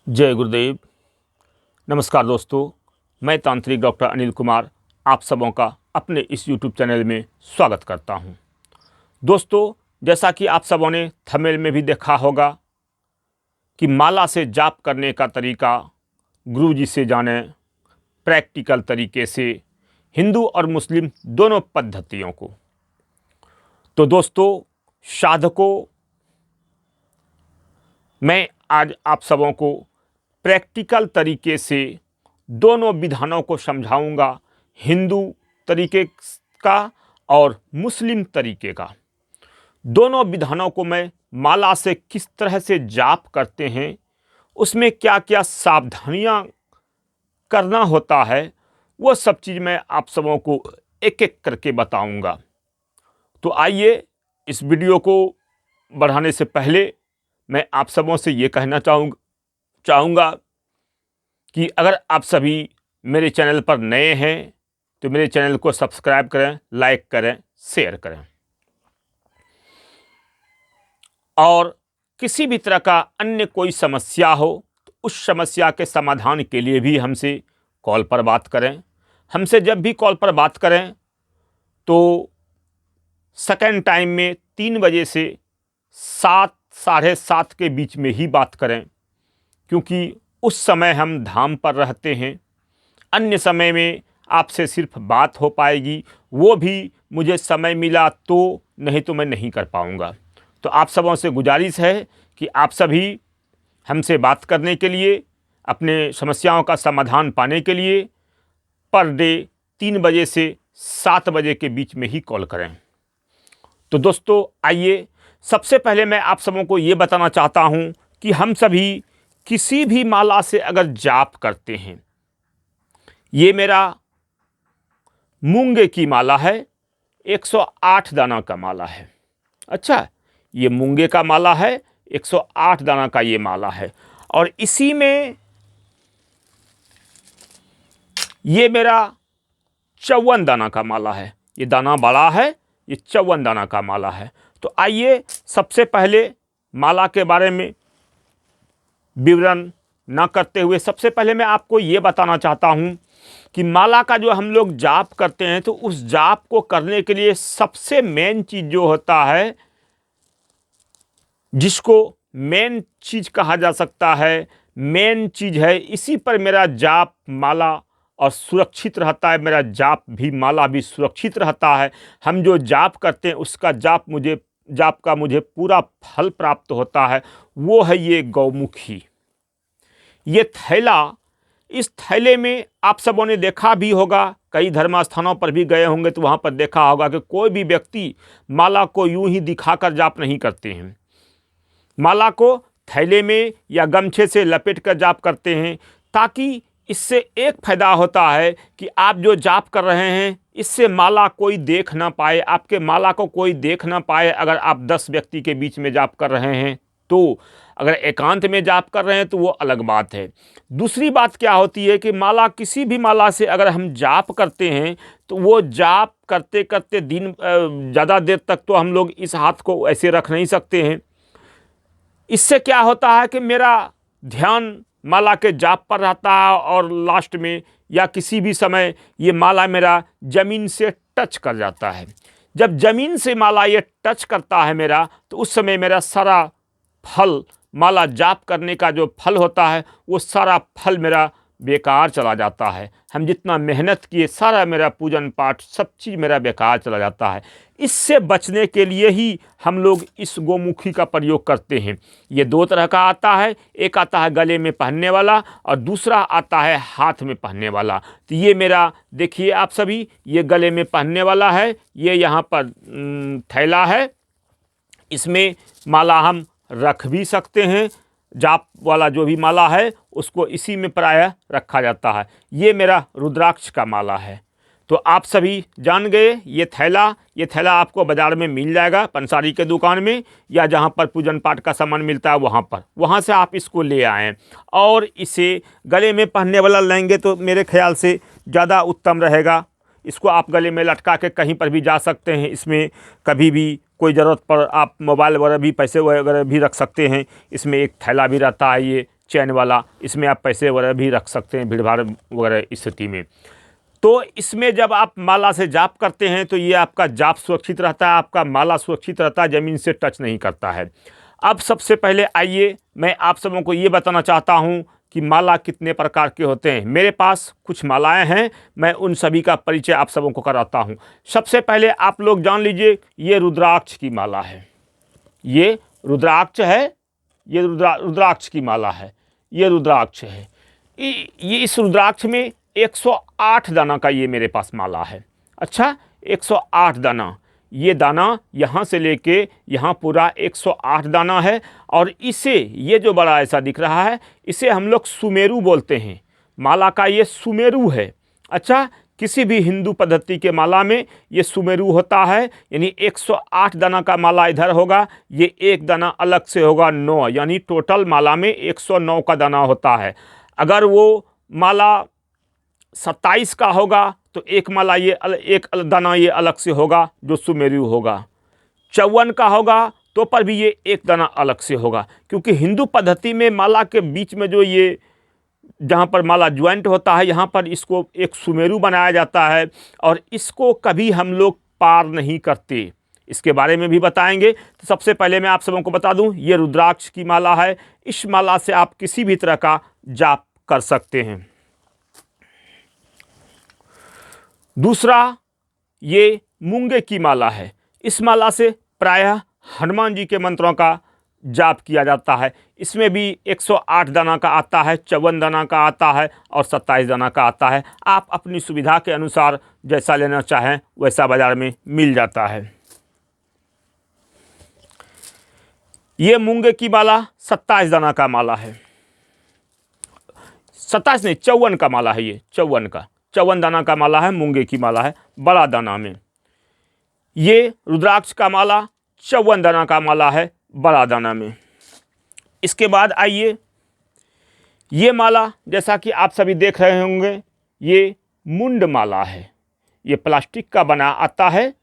जय गुरुदेव। नमस्कार दोस्तों, मैं तांत्रिक डॉक्टर अनिल कुमार आप सबों का अपने इस YouTube चैनल में स्वागत करता हूं। दोस्तों, जैसा कि आप सबों ने थंबनेल में भी देखा होगा कि माला से जाप करने का तरीका गुरुजी से जाने प्रैक्टिकल तरीके से हिंदू और मुस्लिम दोनों पद्धतियों को। तो दोस्तों साधकों, मैं आज आप सबों को प्रैक्टिकल तरीके से दोनों विधानों को समझाऊंगा, हिंदू तरीके का और मुस्लिम तरीके का। दोनों विधानों को मैं माला से किस तरह से जाप करते हैं, उसमें क्या क्या सावधानियां करना होता है, वो सब चीज़ मैं आप सबों को एक एक करके बताऊंगा। तो आइए, इस वीडियो को बढ़ाने से पहले मैं आप सबों से ये कहना चाहूँगा कि अगर आप सभी मेरे चैनल पर नए हैं तो मेरे चैनल को सब्सक्राइब करें, लाइक करें, शेयर करें। और किसी भी तरह का अन्य कोई समस्या हो तो उस समस्या के समाधान के लिए भी हमसे कॉल पर बात करें। हमसे जब भी कॉल पर बात करें तो सेकंड टाइम में 3 बजे से 7 साढ़े 7 के बीच में ही बात करें, क्योंकि उस समय हम धाम पर रहते हैं। अन्य समय में आपसे सिर्फ बात हो पाएगी, वो भी मुझे समय मिला तो, नहीं तो मैं नहीं कर पाऊँगा। तो आप सबों से गुजारिश है कि आप सभी हमसे बात करने के लिए, अपने समस्याओं का समाधान पाने के लिए पर डे 3 बजे से 7 बजे के बीच में ही कॉल करें। तो दोस्तों आइए, सबसे पहले मैं आप सबों को ये बताना चाहता हूँ कि हम सभी किसी भी माला से अगर जाप करते हैं, ये मेरा मूंगे की माला है, 108 दाना का माला है। अच्छा, ये मूंगे का माला है, 108 दाना का ये माला है। और इसी में ये मेरा 54 दाना का माला है। ये दाना बड़ा है, ये 54 दाना का माला है। तो आइए, सबसे पहले माला के बारे में विवरण ना करते हुए सबसे पहले मैं आपको ये बताना चाहता हूँ कि माला का जो हम लोग जाप करते हैं, तो उस जाप को करने के लिए सबसे मेन चीज़ जो होता है, जिसको मेन चीज़ कहा जा सकता है, मेन चीज़ है, इसी पर मेरा जाप माला और सुरक्षित रहता है। मेरा जाप भी माला भी सुरक्षित रहता है। हम जो जाप करते हैं उसका जाप का मुझे पूरा फल प्राप्त होता है। वो है ये गौमुखी, ये थैला। इस थैले में आप सबों ने देखा भी होगा, कई धर्म स्थानों पर भी गए होंगे तो वहाँ पर देखा होगा कि कोई भी व्यक्ति माला को यूं ही दिखाकर जाप नहीं करते हैं। माला को थैले में या गमछे से लपेट कर जाप करते हैं, ताकि इससे एक फ़ायदा होता है कि आप जो जाप कर रहे हैं, इससे माला कोई देख ना पाए, आपके माला को कोई देख ना पाए। अगर आप 10 व्यक्ति के बीच में जाप कर रहे हैं तो, अगर एकांत में जाप कर रहे हैं तो वो अलग बात है। दूसरी बात क्या होती है कि माला, किसी भी माला से अगर हम जाप करते हैं तो वो जाप करते करते दिन ज़्यादा देर तक तो हम लोग इस हाथ को ऐसे रख नहीं सकते हैं। इससे क्या होता है कि मेरा ध्यान माला के जाप पर रहता है और लास्ट में या किसी भी समय ये माला मेरा ज़मीन से टच कर जाता है। जब ज़मीन से माला ये टच करता है मेरा, तो उस समय मेरा सारा फल, माला जाप करने का जो फल होता है, वो सारा फल मेरा बेकार चला जाता है। हम जितना मेहनत किए, सारा मेरा पूजन पाठ सब चीज़ मेरा बेकार चला जाता है। इससे बचने के लिए ही हम लोग इस गोमुखी का प्रयोग करते हैं। ये 2 तरह का आता है, एक आता है गले में पहनने वाला और दूसरा आता है हाथ में पहनने वाला। तो ये मेरा देखिए आप सभी, ये गले में पहनने वाला है, ये यहाँ पर थैला है। इसमें माला हम रख भी सकते हैं। जाप वाला जो भी माला है उसको इसी में प्रायः रखा जाता है। ये मेरा रुद्राक्ष का माला है। तो आप सभी जान गए, ये थैला आपको बाज़ार में मिल जाएगा, पंसारी के दुकान में, या जहाँ पर पूजन पाठ का सामान मिलता है वहाँ से आप इसको ले आएँ और इसे गले में पहनने वाला लेंगे तो मेरे ख्याल से ज़्यादा उत्तम रहेगा। इसको आप गले में लटका के कहीं पर भी जा सकते हैं। इसमें कभी भी कोई ज़रूरत पर आप मोबाइल वगैरह भी, पैसे वगैरह भी रख सकते हैं। इसमें एक थैला भी रहता है, ये चैन वाला, इसमें आप पैसे वगैरह भी रख सकते हैं भीड़ भाड़ वगैरह स्थिति में। तो इसमें जब आप माला से जाप करते हैं तो ये आपका जाप सुरक्षित रहता है, आपका माला सुरक्षित रहता है, ज़मीन से टच नहीं करता है। अब सबसे पहले आइए मैं आप सबों को ये बताना चाहता हूँ कि माला कितने प्रकार के होते हैं। मेरे पास कुछ मालाएं हैं, मैं उन सभी का परिचय आप सबों को कराता हूँ। सबसे पहले आप लोग जान लीजिए, ये रुद्राक्ष की माला है, ये रुद्राक्ष है, ये रुद्राक्ष की माला है, ये रुद्राक्ष है। ये इस रुद्राक्ष में 108 दाना का ये मेरे पास माला है। अच्छा, 108 दाना, ये दाना यहाँ से लेके यहाँ पूरा 108 दाना है। और इसे, ये जो बड़ा ऐसा दिख रहा है, इसे हम लोग सुमेरु बोलते हैं। माला का ये सुमेरु है। अच्छा, किसी भी हिंदू पद्धति के माला में ये सुमेरु होता है, यानी 108 दाना का माला इधर होगा, ये एक दाना अलग से होगा 9, यानी टोटल माला में 109 का दाना होता है। अगर वो माला 27 का होगा तो एक माला ये एक दाना ये अलग से होगा जो सुमेरु होगा। 54 का होगा तो पर भी ये एक दाना अलग से होगा, क्योंकि हिंदू पद्धति में माला के बीच में जो ये जहाँ पर माला ज्वाइंट होता है, यहाँ पर इसको एक सुमेरु बनाया जाता है और इसको कभी हम लोग पार नहीं करते। इसके बारे में भी बताएंगे। तो सबसे पहले मैं आप सबों को बता दूं, ये रुद्राक्ष की माला है। इस माला से आप किसी भी तरह का जाप कर सकते हैं। दूसरा, ये मूंगे की माला है। इस माला से प्रायः हनुमान जी के मंत्रों का जाप किया जाता है। इसमें भी 108 दाना का आता है, 54 दाना का आता है और 27 दाना का आता है। आप अपनी सुविधा के अनुसार जैसा लेना चाहें वैसा बाजार में मिल जाता है। ये मूंगे की माला 27 दाना का माला है। 27 नहीं, 54 का माला है। ये 54 दाना का माला है, मूंगे की माला है बड़ा दाना में। ये रुद्राक्ष का माला 54 दाना का माला है बड़ा दाना में। इसके बाद आइए, ये माला जैसा कि आप सभी देख रहे होंगे, ये मुंड माला है। ये प्लास्टिक का बना आता है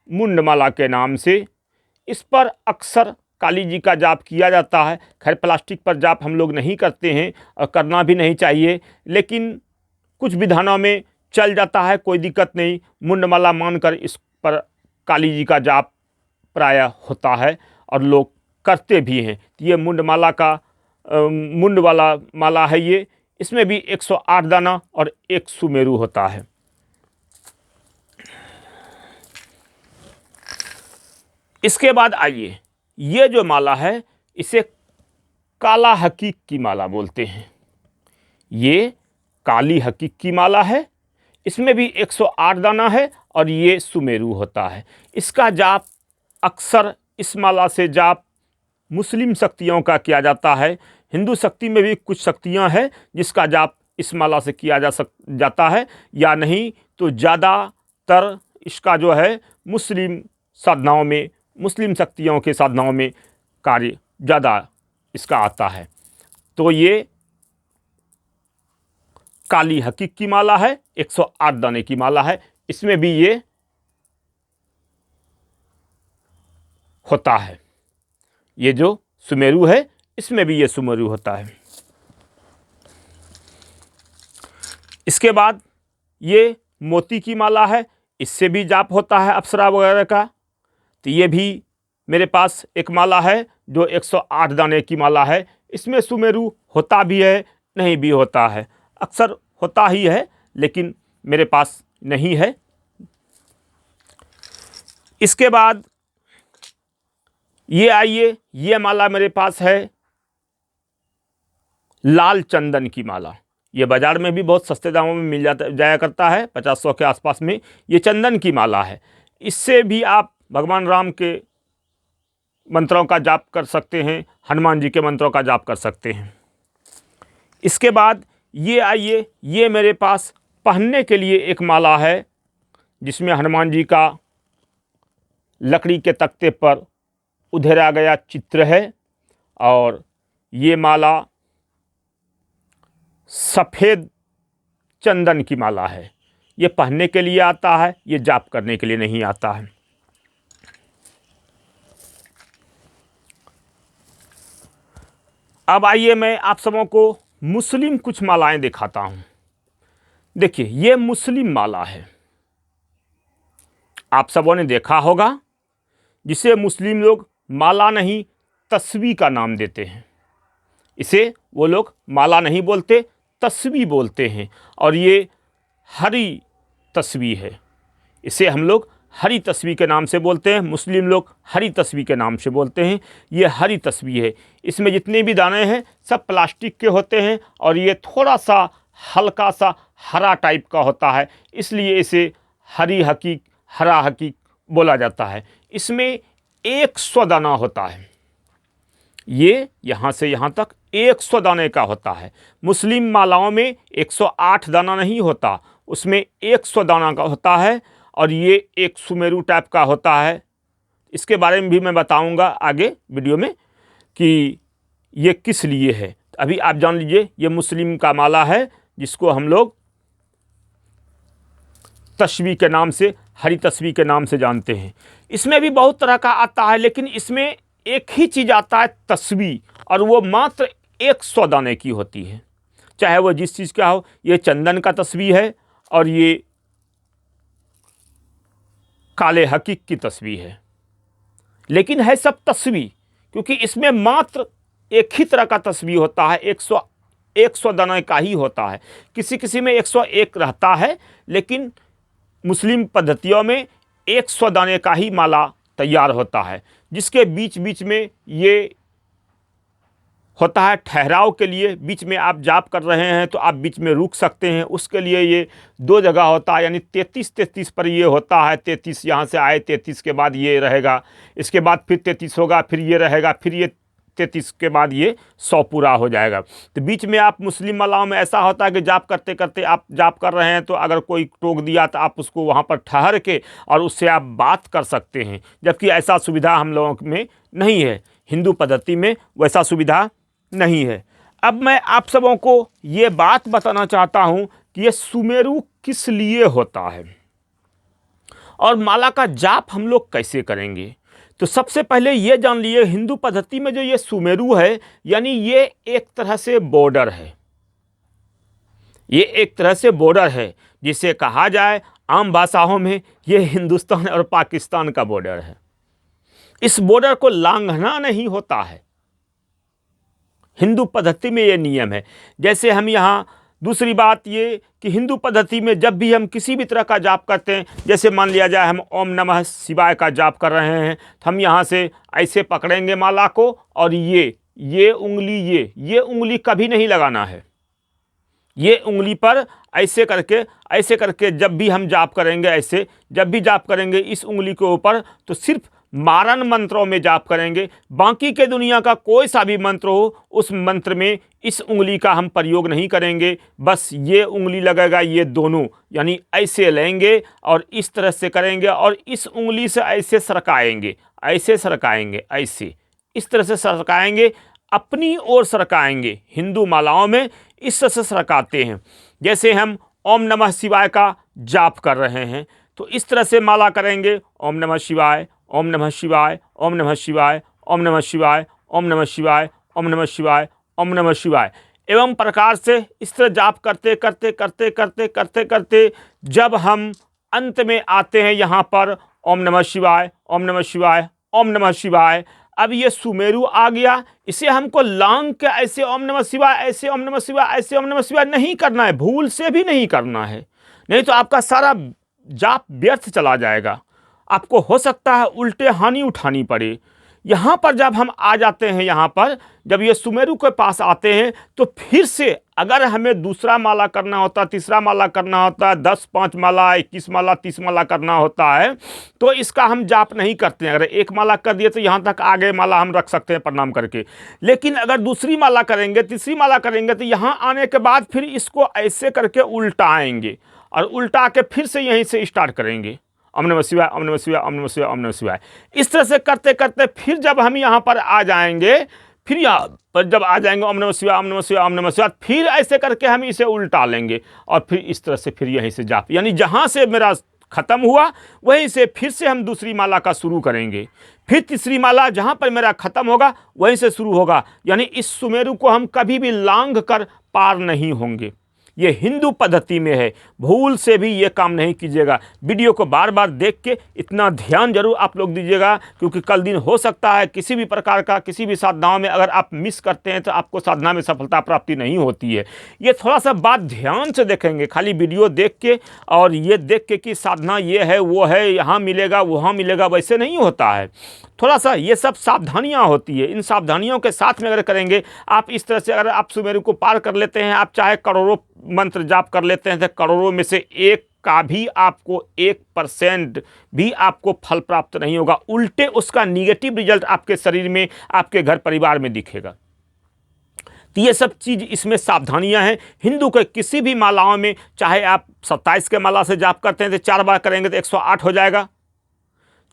मुंड माला के नाम से। इस पर अक्सर काली जी का जाप किया जाता है। खैर, प्लास्टिक पर जाप हम लोग नहीं करते हैं और करना भी नहीं चाहिए, लेकिन कुछ विधानों में चल जाता है, कोई दिक्कत नहीं। मुंडमाला मानकर इस पर काली जी का जाप प्रायः होता है और लोग करते भी हैं। ये मुंडमाला का मुंड वाला माला है ये। इसमें भी 108 दाना और एक सुमेरु होता है। इसके बाद आइए, ये जो माला है इसे काला हकीक की माला बोलते हैं। ये काली हकीक की माला है। इसमें भी 108 दाना है और ये सुमेरु होता है। इसका जाप अक्सर, इस माला से जाप मुस्लिम शक्तियों का किया जाता है। हिंदू शक्ति में भी कुछ शक्तियां हैं जिसका जाप इस माला से किया जाता है, या नहीं तो ज़्यादातर इसका जो है मुस्लिम साधनाओं में, मुस्लिम शक्तियों के साधनाओं में कार्य ज़्यादा इसका आता है। तो ये काली हकीक की माला है, 108 दाने की माला है। इसमें भी ये होता है। ये जो सुमेरु है, इसमें भी ये सुमेरु होता है। इसके बाद ये मोती की माला है। इससे भी जाप होता है अप्सरा वगैरह का। तो ये भी मेरे पास एक माला है जो 108 दाने की माला है। इसमें सुमेरु होता भी है, नहीं भी होता है। अक्सर होता ही है, लेकिन मेरे पास नहीं है। इसके बाद ये आइए, ये माला मेरे पास है लाल चंदन की माला। ये बाज़ार में भी बहुत सस्ते दामों में मिल जाया करता है, 50-100 के आसपास में। ये चंदन की माला है। इससे भी आप भगवान राम के मंत्रों का जाप कर सकते हैं, हनुमान जी के मंत्रों का जाप कर सकते हैं। इसके बाद ये आइए, ये मेरे पास पहनने के लिए एक माला है जिसमें हनुमान जी का लकड़ी के तख्ते पर उधेरा गया चित्र है। और ये माला सफ़ेद चंदन की माला है। ये पहनने के लिए आता है, ये जाप करने के लिए नहीं आता है। अब आइए मैं आप सबों को मुस्लिम कुछ मालाएं दिखाता हूं। देखिए, ये मुस्लिम माला है, आप सबों ने देखा होगा, जिसे मुस्लिम लोग माला नहीं तस्वीर का नाम देते हैं। इसे वो लोग माला नहीं बोलते, तस्वीर बोलते हैं। और ये हरी तस्वीर है, इसे हम लोग हरी तस्वीर के नाम से बोलते हैं। मुस्लिम लोग हरी तस्वीर के नाम से बोलते हैं। ये हरी तस्वीर है, इसमें जितने भी दाने हैं सब प्लास्टिक के होते हैं और ये थोड़ा सा हल्का सा हरा टाइप का होता है, इसलिए इसे हरी हकीक, हरा हकीक बोला जाता है। इसमें 100 दाना होता है, ये यहाँ से यहाँ तक 100 दाने का होता है। मुस्लिम मालाओं में 108 दाना नहीं होता, उसमें 100 दाना का होता है और ये एक सुमेरु टाइप का होता है। इसके बारे में भी मैं बताऊंगा आगे वीडियो में कि ये किस लिए है। अभी आप जान लीजिए, ये मुस्लिम का माला है जिसको हम लोग तस्वीर के नाम से, हरी तस्वीर के नाम से जानते हैं। इसमें भी बहुत तरह का आता है, लेकिन इसमें एक ही चीज़ आता है तस्वीर, और वो मात्र 100 दाने की होती है, चाहे वो जिस चीज़ का हो। ये चंदन का तस्वीर है और ये काले हकीक की तस्वीर है, लेकिन है सब तस्वीर, क्योंकि इसमें मात्र एक ही तरह का तस्वीर होता है। 100 दाने का ही होता है, किसी किसी में 101 रहता है, लेकिन मुस्लिम पद्धतियों में 100 दाने का ही माला तैयार होता है, जिसके बीच बीच में ये होता है ठहराव के लिए। बीच में आप जाप कर रहे हैं तो आप बीच में रुक सकते हैं, उसके लिए ये 2 जगह होता है, यानी 33 पर ये होता है। 33 यहाँ से आए, 33 के बाद ये रहेगा, इसके बाद फिर 33 होगा, फिर ये रहेगा, फिर ये 33 के बाद ये 100 पूरा हो जाएगा। तो बीच में आप मुस्लिम मालाओं में ऐसा होता है कि जाप करते करते आप जाप कर रहे हैं तो अगर कोई टोक दिया तो आप उसको वहाँ पर ठहर के और उससे आप बात कर सकते हैं, जबकि ऐसा सुविधा हम लोगों में नहीं है। हिंदू पद्धति में वैसा सुविधा नहीं है। अब मैं आप सबों को ये बात बताना चाहता हूँ कि ये सुमेरु किस लिए होता है और माला का जाप हम लोग कैसे करेंगे। तो सबसे पहले ये जान लिए, हिंदू पद्धति में जो ये सुमेरु है, यानी ये एक तरह से बॉर्डर है। ये एक तरह से बॉर्डर है, जिसे कहा जाए आम भाषाओं में ये हिंदुस्तान और पाकिस्तान का बॉर्डर है। इस बॉर्डर को लांघना नहीं होता है, हिंदू पद्धति में ये नियम है। जैसे हम यहाँ, दूसरी बात ये कि हिंदू पद्धति में जब भी हम किसी भी तरह का जाप करते हैं, जैसे मान लिया जाए हम ओम नमः शिवाय का जाप कर रहे हैं, तो हम यहाँ से ऐसे पकड़ेंगे माला को और ये उंगली, ये उंगली कभी नहीं लगाना है। ये उंगली पर ऐसे करके जब भी हम जाप करेंगे, ऐसे जब भी जाप करेंगे इस उंगली के ऊपर, तो सिर्फ मारन मंत्रों में जाप करेंगे। बाकी के दुनिया का कोई सा भी मंत्र हो, उस मंत्र में इस उंगली का हम प्रयोग नहीं करेंगे। बस ये उंगली लगेगा, ये दोनों, यानी ऐसे लेंगे और इस तरह से करेंगे और इस उंगली से ऐसे सरकाएंगे, ऐसे सरकाएंगे, ऐसे इस तरह से सरकाएंगे, अपनी ओर सरकाएंगे। हिंदू मालाओं में इस तरह से सरकाते हैं। जैसे हम ओम नमः शिवाय का जाप कर रहे हैं तो इस तरह से माला करेंगे, ओम नमः शिवाय, ओम नमः शिवाय, ओम नमः शिवाय, ओम नमः शिवाय, ओम नमः शिवाय, ओम नमः शिवाय, ओम नमः शिवाय। एवं प्रकार से इस तरह जाप करते जब हम अंत में आते हैं यहाँ पर ओम नमः शिवाय, ओम नमः शिवाय, ओम नमः शिवाय। अब ये सुमेरु आ गया, इसे हमको लांग के ऐसे ओम नमः शिवाय, ऐसे ओम नमः शिवाय, ऐसे ओम नमः शिवाय नहीं करना है, भूल से भी नहीं करना है, नहीं तो आपका सारा जाप व्यर्थ चला जाएगा। आपको हो सकता है उल्टे हानि उठानी पड़े। यहाँ पर जब हम आ जाते हैं, यहाँ पर जब ये सुमेरु के पास आते हैं तो फिर से अगर हमें दूसरा माला करना होता, तीसरा माला करना होता, 10, 5 माला, 21 माला, 30 माला करना होता है, तो इसका हम जाप नहीं करते हैं। अगर एक माला कर दिए तो यहाँ तक आगे माला हम रख सकते हैं प्रणाम करके। लेकिन अगर दूसरी माला करेंगे, तीसरी माला करेंगे, तो यहाँ आने के बाद फिर इसको ऐसे करके उल्टाएंगे और उल्टा के फिर से यहीं से स्टार्ट करेंगे, ओम नमः शिवाय, ओम नमः शिवाय, ओम नमः शिवाय, ओम नमः शिवाय। इस तरह से करते करते फिर जब हम यहाँ पर आ जाएंगे, फिर यहाँ पर जब आ जाएंगे ओम नमः शिवाय, ओम नमः शिवाय, ओम नमः शिवाय, फिर ऐसे करके हम इसे उल्टा लेंगे और फिर इस तरह से फिर यहीं से जाप, यानी जहाँ से मेरा ख़त्म हुआ, वहीं से फिर से हम दूसरी माला का शुरू करेंगे, फिर तीसरी माला जहाँ पर मेरा ख़त्म होगा वहीं से शुरू होगा। यानी इस सुमेरु को हम कभी भी लांघ कर पार नहीं होंगे। ये हिंदू पद्धति में है, भूल से भी ये काम नहीं कीजिएगा। वीडियो को बार बार देख के इतना ध्यान जरूर आप लोग दीजिएगा, क्योंकि कल दिन हो सकता है किसी भी प्रकार का किसी भी साधनाओं में अगर आप मिस करते हैं तो आपको साधना में सफलता प्राप्ति नहीं होती है। ये थोड़ा सा बात ध्यान से देखेंगे, खाली वीडियो देख के और ये देख के कि साधना ये है वो है, यहाँ मिलेगा वहाँ मिलेगा, वैसे नहीं होता है। थोड़ा सा ये सब सावधानियां होती है, इन सावधानियों के साथ में अगर करेंगे आप इस तरह से, अगर आप सुमेरु को पार कर लेते हैं, आप चाहे करोड़ों मंत्र जाप कर लेते हैं तो करोड़ों में से एक का भी आपको 1% भी आपको फल प्राप्त नहीं होगा, उल्टे उसका निगेटिव रिजल्ट आपके शरीर में, आपके घर परिवार में दिखेगा। तो ये सब चीज़ इसमें सावधानियां हैं। हिंदू के किसी भी मालाओं में, चाहे आप 27 के माला से जाप करते हैं तो 4 बार करेंगे तो 108 हो जाएगा,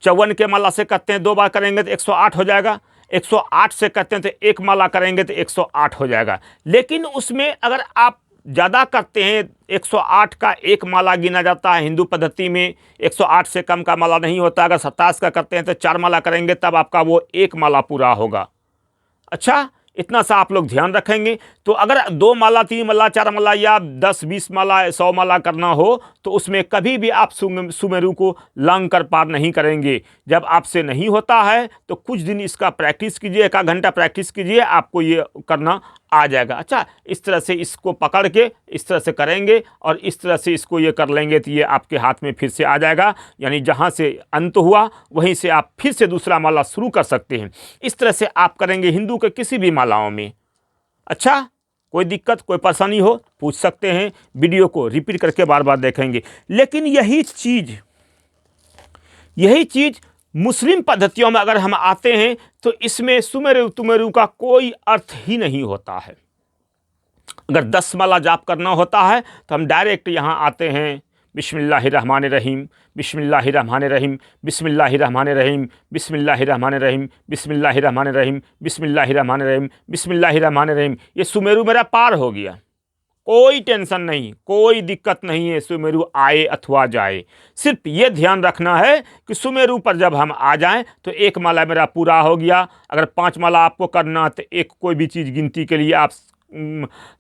54 के माला से करते हैं 2 बार करेंगे तो 108 हो जाएगा, 108 से करते हैं तो 1 माला करेंगे तो 108 हो जाएगा। लेकिन उसमें अगर आप ज़्यादा करते हैं, 108 का 1 माला गिना जाता है हिंदू पद्धति में, 108 से कम का माला नहीं होता। अगर 27 का करते हैं तो 4 माला करेंगे तब आपका वो 1 माला पूरा होगा। अच्छा, इतना सा आप लोग ध्यान रखेंगे। तो अगर 2 माला, 3 माला, 4 माला या 10, 20 माला, 100 माला करना हो तो उसमें कभी भी आप सुमेरु को लांघ कर पार नहीं करेंगे। जब आपसे नहीं होता है तो कुछ दिन इसका प्रैक्टिस कीजिए, 1 घंटा प्रैक्टिस कीजिए, आपको ये करना आ जाएगा। अच्छा, इस तरह से इसको पकड़ के इस तरह से करेंगे और इस तरह से इसको ये कर लेंगे तो ये आपके हाथ में फिर से आ जाएगा। यानी जहाँ से अंत हुआ वहीं से आप फिर से दूसरा माला शुरू कर सकते हैं। इस तरह से आप करेंगे हिंदू के किसी भी मालाओं में। अच्छा, कोई दिक्कत, कोई परेशानी हो पूछ सकते हैं, वीडियो को रिपीट करके बार बार देखेंगे। लेकिन यही चीज़ मुस्लिम पद्धतियों में अगर हम आते हैं तो इसमें सुमेरु का कोई अर्थ ही नहीं होता है। अगर 10 माला जाप करना होता है तो हम डायरेक्ट यहाँ आते हैं, बिस्मिल्लाहिर्रहमानिर्रहीम, बिस्मिल्लाहिर्रहमानिर्रहीम, बिस्मिल्लाहिर्रहमानिर्रहीम, बिस्मिल्लाहिर्रहमानिर्रहीम, बिस्मिल्लाहिर्रहमानिर्रहीम, बिस्मिल्लाहिर्रहमानिर्रहीम, बिस्मिल्लाहिर्रहमानिर्रहीम। ये सुमेरु मेरा पार हो गया, कोई टेंशन नहीं, कोई दिक्कत नहीं है सुमेरु आए अथवा जाए। सिर्फ ये ध्यान रखना है कि सुमेरु पर जब हम आ जाएं तो 1 माला मेरा पूरा हो गया। अगर 5 माला आपको करना तो एक कोई भी चीज़ गिनती के लिए आप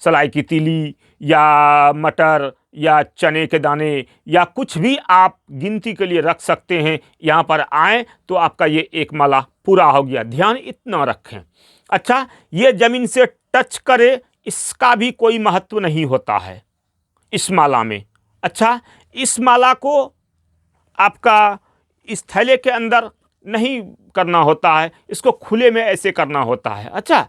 सलाई की तीली या मटर या चने के दाने या कुछ भी आप गिनती के लिए रख सकते हैं। यहाँ पर आएँ तो आपका ये 1 माला पूरा हो गया, ध्यान इतना रखें। अच्छा, ये ज़मीन से टच करे इसका भी कोई महत्व नहीं होता है इस माला में। अच्छा, इस माला को आपका इस थैले के अंदर नहीं करना होता है, इसको खुले में ऐसे करना होता है। अच्छा,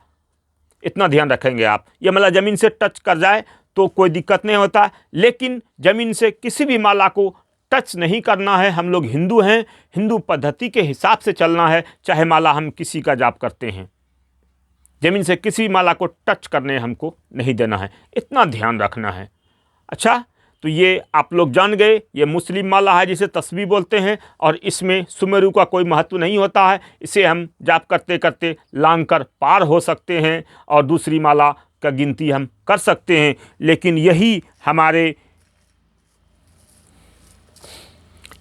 इतना ध्यान रखेंगे आप। ये माला ज़मीन से टच कर जाए तो कोई दिक्कत नहीं होता, लेकिन ज़मीन से किसी भी माला को टच नहीं करना है। हम लोग हिंदू हैं, हिंदू पद्धति के हिसाब से चलना है, चाहे माला हम किसी का जाप करते हैं। ज़मीन से किसी माला को टच करने हमको नहीं देना है, इतना ध्यान रखना है। अच्छा, तो ये आप लोग जान गए, ये मुस्लिम माला है जिसे तस्बीह बोलते हैं और इसमें सुमेरु का कोई महत्व नहीं होता है। इसे हम जाप करते करते लांघ कर पार हो सकते हैं और दूसरी माला का गिनती हम कर सकते हैं। लेकिन यही हमारे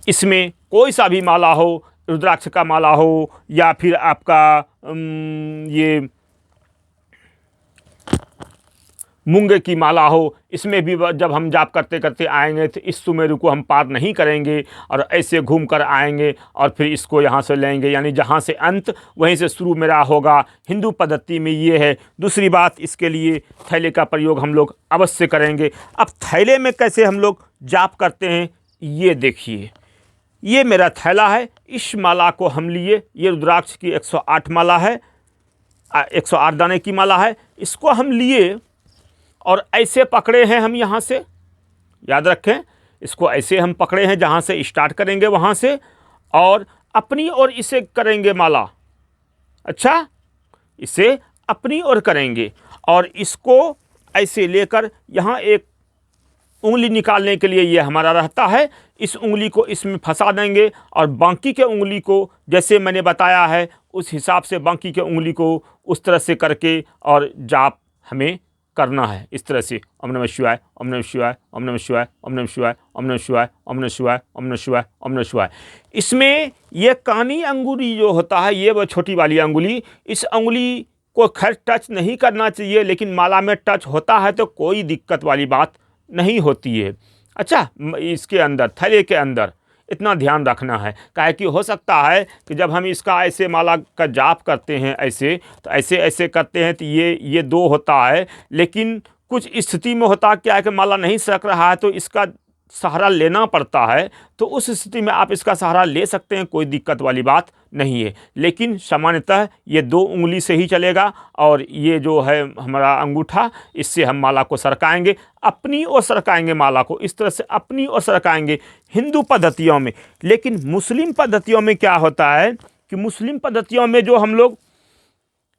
इसमें कोई सा भी माला हो, रुद्राक्ष का माला हो या फिर आपका ये मूंगे की माला हो, इसमें भी जब हम जाप करते करते आएंगे तो इस सुमेरु को हम पार नहीं करेंगे और ऐसे घूम कर आएंगे और फिर इसको यहाँ से लेंगे। यानी जहाँ से अंत वहीं से शुरू मेरा होगा। हिंदू पद्धति में ये है। दूसरी बात, इसके लिए थैले का प्रयोग हम लोग अवश्य करेंगे। अब थैले में कैसे हम लोग जाप करते हैं ये देखिए। ये मेरा थैला है, इस माला को हम लिए, ये रुद्राक्ष की 108 माला है, 108 दाने की माला है। इसको हम लिए और ऐसे पकड़े हैं हम, यहाँ से याद रखें, इसको ऐसे हम पकड़े हैं जहाँ से स्टार्ट करेंगे वहाँ से, और अपनी ओर इसे करेंगे माला। अच्छा, इसे अपनी ओर करेंगे और इसको ऐसे लेकर यहाँ एक उंगली निकालने के लिए ये हमारा रहता है, इस उंगली को इसमें फंसा देंगे और बाकी के उंगली को जैसे मैंने बताया है उस हिसाब से बाकी के उंगली को उस तरह से करके और जाप हमें करना है इस तरह से, ओम नमः शिवाय, ओम नमः शिवाय, ओम नमः शिवाय, ओम नमः शिवाय, ओम नमः शिवाय, ओम नमः शिवाय, ओम नमः शिवाय, ओम नमः शिवाय। इसमें ये कानी अंगुली जो होता है, ये वो छोटी वाली अंगुली, इस अंगुली को खैर टच नहीं करना चाहिए, लेकिन माला में टच होता है तो कोई दिक्कत वाली बात नहीं होती है। अच्छा, इसके अंदर, थैले के अंदर इतना ध्यान रखना है, काहे कि हो सकता है कि जब हम इसका ऐसे माला का जाप करते हैं ऐसे, तो ऐसे ऐसे करते हैं तो ये दो होता है, लेकिन कुछ स्थिति में होता क्या है कि माला नहीं सरक रहा है तो इसका सहारा लेना पड़ता है, तो उस स्थिति में आप इसका सहारा ले सकते हैं, कोई दिक्कत वाली बात नहीं है। लेकिन सामान्यतः ये 2 उंगली से ही चलेगा, और ये जो है हमारा अंगूठा, इससे हम माला को सरकाएंगे, अपनी ओर सरकाएंगे माला को, इस तरह से अपनी ओर सरकाएंगे हिंदू पद्धतियों में। लेकिन मुस्लिम पद्धतियों में क्या होता है कि मुस्लिम पद्धतियों में जो हम लोग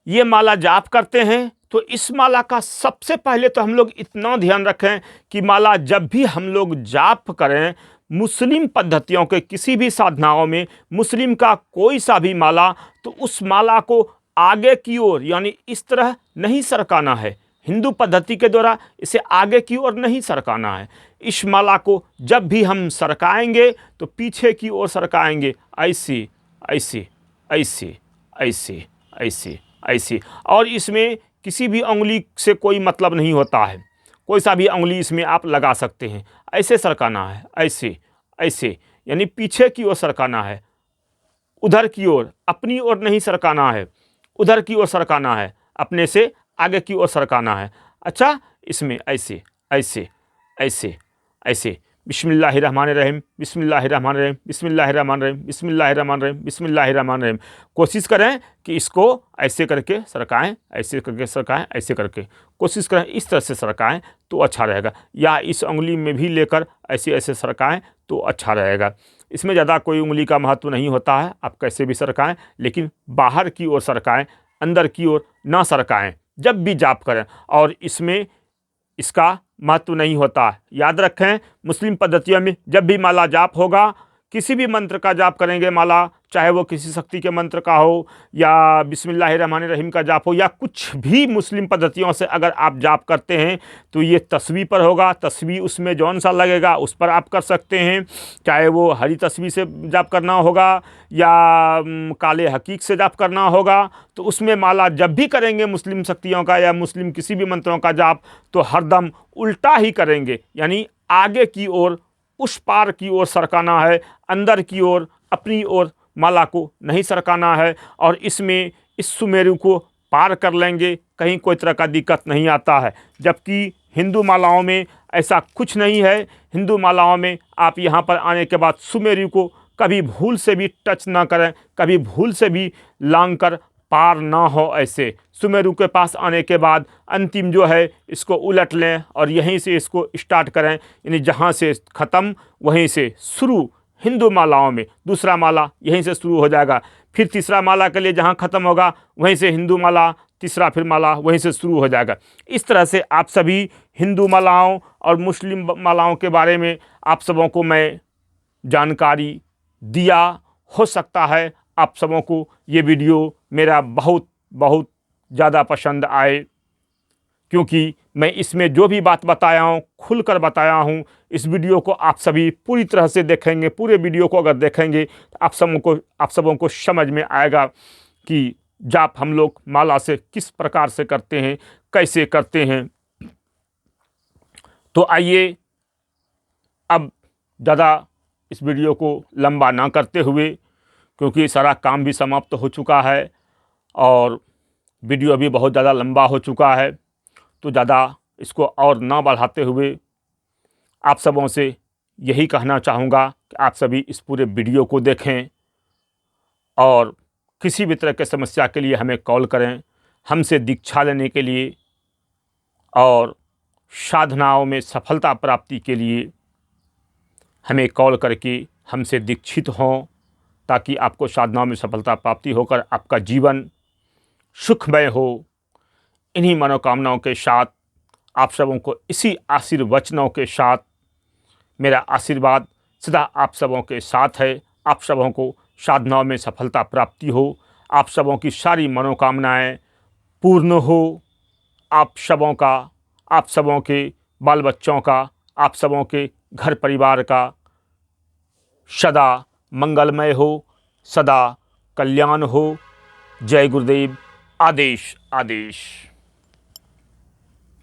ये माला जाप करते हैं, तो इस माला का सबसे पहले तो हम लोग इतना ध्यान रखें कि माला जब भी हम लोग जाप करें, मुस्लिम पद्धतियों के किसी भी साधनाओं में मुस्लिम का कोई सा भी माला, तो उस माला को आगे की ओर यानी इस तरह नहीं सरकाना है। हिंदू पद्धति के द्वारा इसे आगे की ओर नहीं सरकाना है। इस माला को जब भी हम सरकाएंगे तो पीछे की ओर सरकाएंगे, ऐसे ऐसे ऐसे ऐसे ऐसे ऐसे। और इसमें किसी भी उंगली से कोई मतलब नहीं होता है, कोई सा भी उंगली इसमें आप लगा सकते हैं। ऐसे सरकाना है, ऐसे ऐसे, यानी पीछे की ओर सरकाना है, उधर की ओर, अपनी ओर नहीं सरकाना है, उधर की ओर सरकाना है, अपने से आगे की ओर सरकाना है। अच्छा, इसमें ऐसे ऐसे ऐसे ऐसे, बिस्मिल्लाहिर्रहमानिर्रहीम, बिस्मिल्लाहिर्रहमानिर्रहीम, बिस्मिल्लाहिर्रहमानिर्रहीम, बिस्मिल्लाहिर्रहमानिर्रहीम, बिस्मिल्लाहिर्रहमानिर्रहीम। कोशिश करें कि इसको ऐसे करके सरकाएं, ऐसे करके सरकाएं, ऐसे करके कोशिश करें इस तरह से सरकाएं तो अच्छा रहेगा, या इस उंगली में भी लेकर ऐसे ऐसे सरकाएं तो अच्छा रहेगा। इसमें ज़्यादा कोई उंगली का महत्व नहीं होता है, आप कैसे भी सरकाएं, लेकिन बाहर की ओर सरकाएं, अंदर की ओर ना सरकाएं जब भी जाप करें। और इसमें इसका महत्व नहीं होता। याद रखें, मुस्लिम पद्धतियों में जब भी माला जाप होगा, किसी भी मंत्र का जाप करेंगे माला, चाहे वो किसी शक्ति के मंत्र का हो या बिस्मिल्लाहिर्रहमानिर्रहीम का जाप हो, या कुछ भी मुस्लिम पद्धतियों से अगर आप जाप करते हैं तो ये तस्बीह पर होगा। तस्बीह उसमें जौन सा लगेगा उस पर आप कर सकते हैं, चाहे वो हरी तस्बीह से जाप करना होगा या काले हकीक से जाप करना होगा। तो उसमें माला जब भी करेंगे मुस्लिम शक्तियों का या मुस्लिम किसी भी मंत्रों का जाप, तो हरदम उल्टा ही करेंगे, यानी आगे की ओर, उस पार की ओर सरकाना है, अंदर की ओर, अपनी ओर माला को नहीं सरकाना है। और इसमें इस सुमेरु को पार कर लेंगे, कहीं कोई तरह का दिक्कत नहीं आता है। जबकि हिंदू मालाओं में ऐसा कुछ नहीं है। हिंदू मालाओं में आप यहाँ पर आने के बाद सुमेरु को कभी भूल से भी टच ना करें, कभी भूल से भी लांग कर पार ना हो। ऐसे सुमेरु के पास आने के बाद अंतिम जो है इसको उलट लें और यहीं से इसको स्टार्ट करें, यानी जहाँ से ख़त्म वहीं से शुरू। हिंदू मालाओं में दूसरा माला यहीं से शुरू हो जाएगा, फिर तीसरा माला के लिए जहाँ ख़त्म होगा वहीं से हिंदू माला, तीसरा फिर माला वहीं से शुरू हो जाएगा। इस तरह से आप सभी हिंदू मालाओं और मुस्लिम मालाओं के बारे में आप सबों को मैं जानकारी दिया। हो सकता है आप सबों को ये वीडियो मेरा बहुत बहुत ज़्यादा पसंद आए, क्योंकि मैं इसमें जो भी बात बताया हूँ खुलकर बताया हूँ। इस वीडियो को आप सभी पूरी तरह से देखेंगे, पूरे वीडियो को अगर देखेंगे तो आप सबों को समझ में आएगा कि जाप हम लोग माला से किस प्रकार से करते हैं, कैसे करते हैं। तो आइए अब ज़्यादा इस वीडियो को लंबा ना करते हुए, क्योंकि सारा काम भी समाप्त हो चुका है और वीडियो अभी बहुत ज़्यादा लंबा हो चुका है, तो ज़्यादा इसको और ना बढ़ाते हुए आप सबों से यही कहना चाहूँगा कि आप सभी इस पूरे वीडियो को देखें और किसी भी तरह की समस्या के लिए हमें कॉल करें, हमसे दीक्षा लेने के लिए और साधनाओं में सफलता प्राप्ति के लिए हमें कॉल करके हमसे दीक्षित हों, ताकि आपको साधनाओं में सफलता प्राप्ति होकर आपका जीवन सुखमय हो। इन्हीं मनोकामनाओं के साथ आप सबों को इसी आशीर्वचनों के साथ मेरा आशीर्वाद सदा आप सबों के साथ है। आप सबों को साधनाओं में सफलता प्राप्ति हो, आप सबों की सारी मनोकामनाएं पूर्ण हो, आप सबों का आप सबों के बाल बच्चों का, आप सबों के घर परिवार का सदा मंगलमय हो, सदा कल्याण हो। जय गुरुदेव। आदेश आदेश।